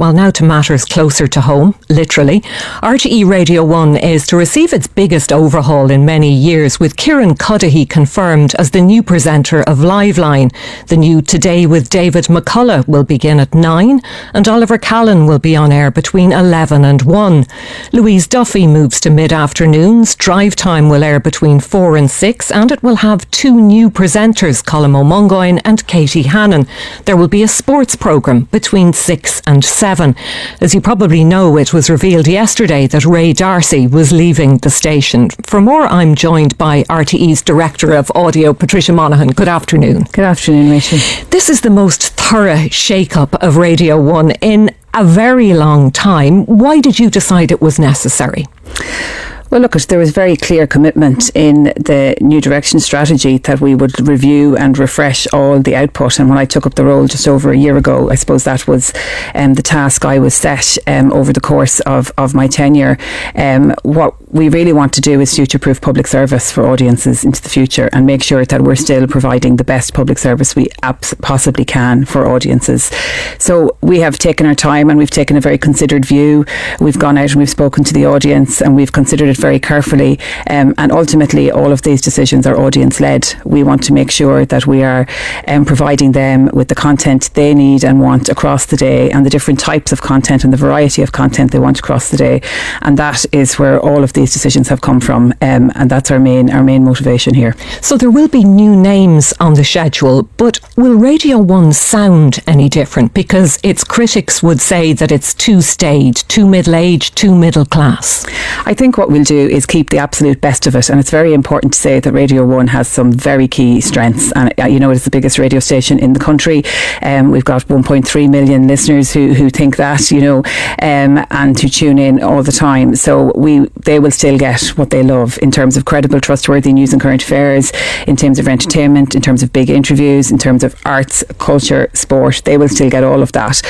Well, now to matters closer to home, literally. RTÉ Radio 1 is to receive its biggest overhaul in many years, with Kieran Cuddihy confirmed as the new presenter of Liveline. The new Today with David McCullough will begin at 9 and Oliver Callan will be on air between 11 and 1. Louise Duffy moves to mid-afternoons. Drive Time will air between 4 and 6 and it will have two new presenters, Colm O'Mungoyne and Katie Hannon. There will be a sports programme between 6 and 7. As you probably know, it was revealed yesterday that Ray D'Arcy was leaving the station. For more, I'm joined by RTÉ's Director of Audio, Patricia Monahan. Good afternoon. Good afternoon, Rachel. This is the most thorough shake-up of Radio 1 in a very long time. Why did you decide it was necessary? Well, look, there was very clear commitment in the new direction strategy that we would review and refresh all the output. And when I took up the role just over a year ago, I suppose that was the task I was set over the course of my tenure. What we really want to do is future-proof public service for audiences into the future and make sure that we're still providing the best public service we possibly can for audiences. So we have taken our time and we've taken a very considered view. We've gone out and we've spoken to the audience and we've considered it very carefully, and ultimately all of these decisions are audience led. We want to make sure that we are providing them with the content they need and want across the day, and the different types of content and the variety of content they want across the day, and that is where all of these decisions have come from, and that's our main motivation here. So there will be new names on the schedule, but will Radio 1 sound any different? Because its critics would say that it's too staid, too middle-aged, too middle class. I think what we'll do is keep the absolute best of it, and it's very important to say that Radio 1 has some very key strengths, and it's the biggest radio station in the country. We've got 1.3 million listeners who think that, and who tune in all the time, so they will still get what they love in terms of credible, trustworthy news and current affairs, in terms of entertainment, in terms of big interviews, in terms of arts, culture, sport. They will still get all of that,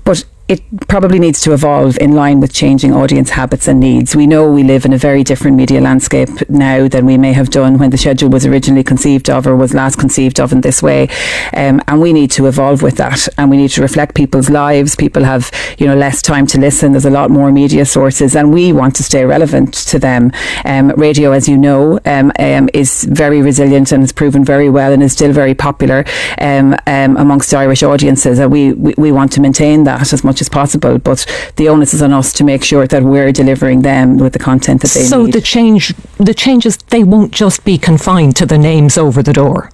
but it probably needs to evolve in line with changing audience habits and needs. We know we live in a very different media landscape now than we may have done when the schedule was originally conceived of or was last conceived of in this way. And we need to evolve with that, and we need to reflect people's lives. People have, less time to listen. There's a lot more media sources and we want to stay relevant to them. Radio, as you know, is very resilient and has proven very well and is still very popular amongst Irish audiences. And we want to maintain that as much as possible, but the onus is on us to make sure that we're delivering them with the content that they need. So the changes, they won't just be confined to the names over the door.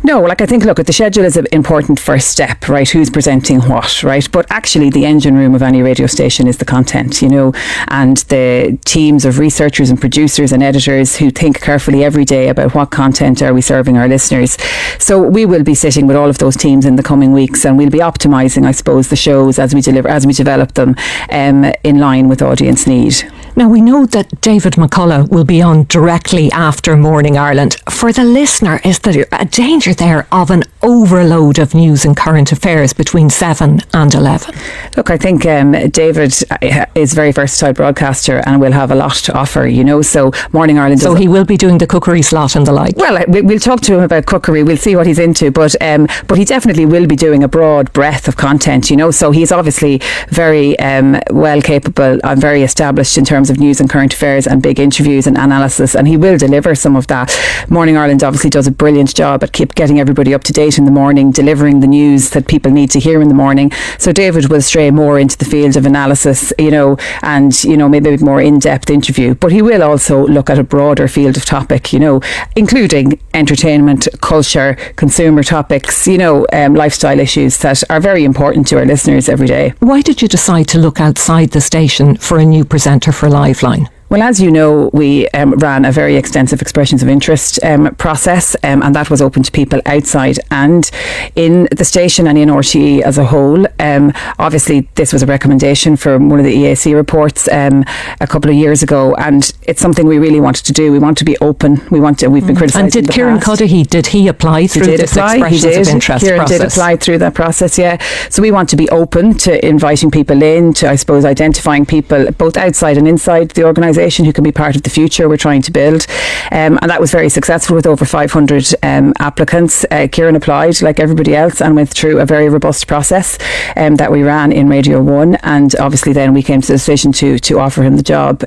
No, I think, the schedule is an important first step, right? Who's presenting what, right? But actually the engine room of any radio station is the content, and the teams of researchers and producers and editors who think carefully every day about what content are we serving our listeners. So we will be sitting with all of those teams in the coming weeks, and we'll be optimising, I suppose, the shows as we develop them in line with audience need. Now, we know that David McCullough will be on directly after Morning Ireland. For the listener, is there a danger there of an overload of news and current affairs between 7 and 11? Look, I think David is a very versatile broadcaster and will have a lot to offer, so Morning Ireland... So he will be doing the cookery slot and the like? Well, we'll talk to him about cookery. We'll see what he's into, but he definitely will be doing a broad breadth of content, so he's obviously very well capable and very established in terms of news and current affairs and big interviews and analysis, and he will deliver some of that. Morning Ireland obviously does a brilliant job at getting everybody up to date in the morning, delivering the news that people need to hear in the morning. So David will stray more into the field of analysis, and maybe a bit more in-depth interview, but he will also look at a broader field of topic, including entertainment, culture, consumer topics, lifestyle issues that are very important to our listeners every day. Why did you decide to look outside the station for a new presenter for Liveline? Well, as you know, we ran a very extensive expressions of interest process, and that was open to people outside and in the station and in RTÉ as a whole. Obviously, this was a recommendation from one of the EAC reports a couple of years ago, and it's something we really wanted to do. We want to be open. We've been criticised. And did Kieran Cuddihy, did he apply through this expressions of interest Kieran process? Did apply through that process, yeah. So we want to be open to inviting people in, to, I suppose, identifying people both outside and inside the organisation organisation who can be part of the future we're trying to build. And that was very successful with over 500 applicants. Kieran applied like everybody else and went through a very robust process that we ran in Radio 1, and obviously then we came to the decision to offer him the job.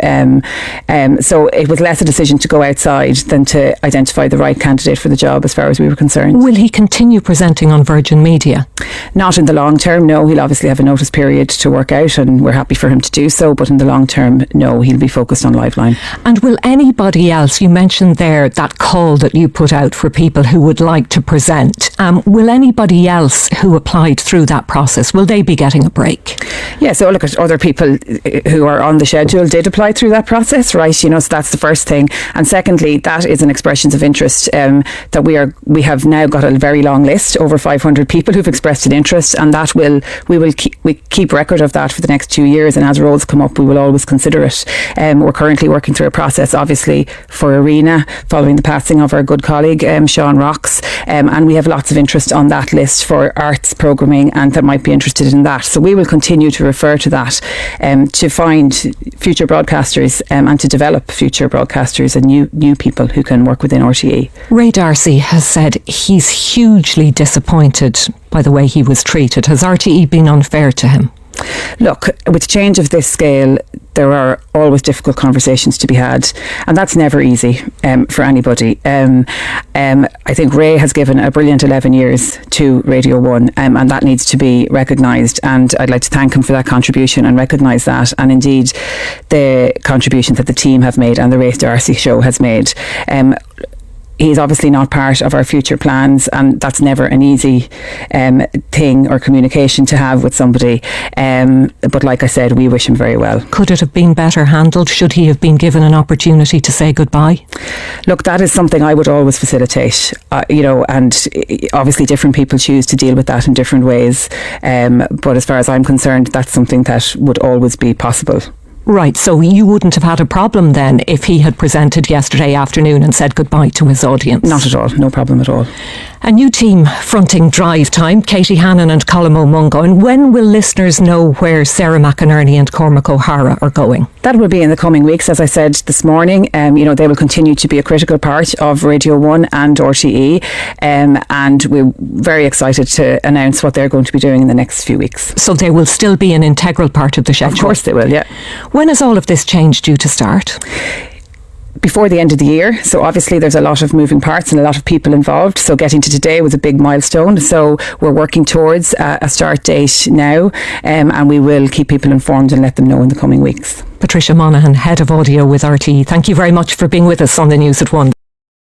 So it was less a decision to go outside than to identify the right candidate for the job as far as we were concerned. Will he continue presenting on Virgin Media? Not in the long term, no. He'll obviously have a notice period to work out, and we're happy for him to do so, but in the long term, no, he'll be focused on Liveline. And will anybody else, you mentioned there that call that you put out for people who would like to present, will anybody else who applied through that process, will they be getting a break? Yeah, so look at other people who are on the schedule did apply through that process, right? So that's the first thing. And secondly, that is an expressions of interest that we have now got a very long list, over 500 people who've expressed an interest, and that we keep record of that for the next 2 years, and as roles come up we will always consider it. We're currently working through a process obviously for Arena following the passing of our good colleague Sean Rocks, and we have lots of interest on that list for arts programming and that might be interested in that, so we will continue to refer to that to find future broadcasters and to develop future broadcasters and new people who can work within RTÉ. Ray D'Arcy has said he's hugely disappointed by the way he was treated. Has RTÉ been unfair to him? Look, with change of this scale, there are always difficult conversations to be had, and that's never easy for anybody. I think Ray has given a brilliant 11 years to Radio 1, and that needs to be recognised, and I'd like to thank him for that contribution and recognise that, and indeed the contribution that the team have made and the Ray D'Arcy show has made. He's obviously not part of our future plans, and that's never an easy thing or communication to have with somebody. But like I said, we wish him very well. Could it have been better handled? Should he have been given an opportunity to say goodbye? Look, that is something I would always facilitate, and obviously different people choose to deal with that in different ways. But as far as I'm concerned, that's something that would always be possible. Right, so you wouldn't have had a problem then if he had presented yesterday afternoon and said goodbye to his audience? Not at all, no problem at all. A new team fronting Drive Time, Katie Hannon and Colm Ó Mungo. And when will listeners know where Sarah McInerney and Cormac O'Hara are going? That will be in the coming weeks, as I said this morning. They will continue to be a critical part of Radio 1 and RTÉ, and we're very excited to announce what they're going to be doing in the next few weeks. So they will still be an integral part of the schedule? Of course they will, yeah. When is all of this change due to start? Before the end of the year, so obviously there's a lot of moving parts and a lot of people involved, so getting to today was a big milestone, so we're working towards a start date now, and we will keep people informed and let them know in the coming weeks. Patricia Monahan, Head of Audio with RTÉ, thank you very much for being with us on the News at 1.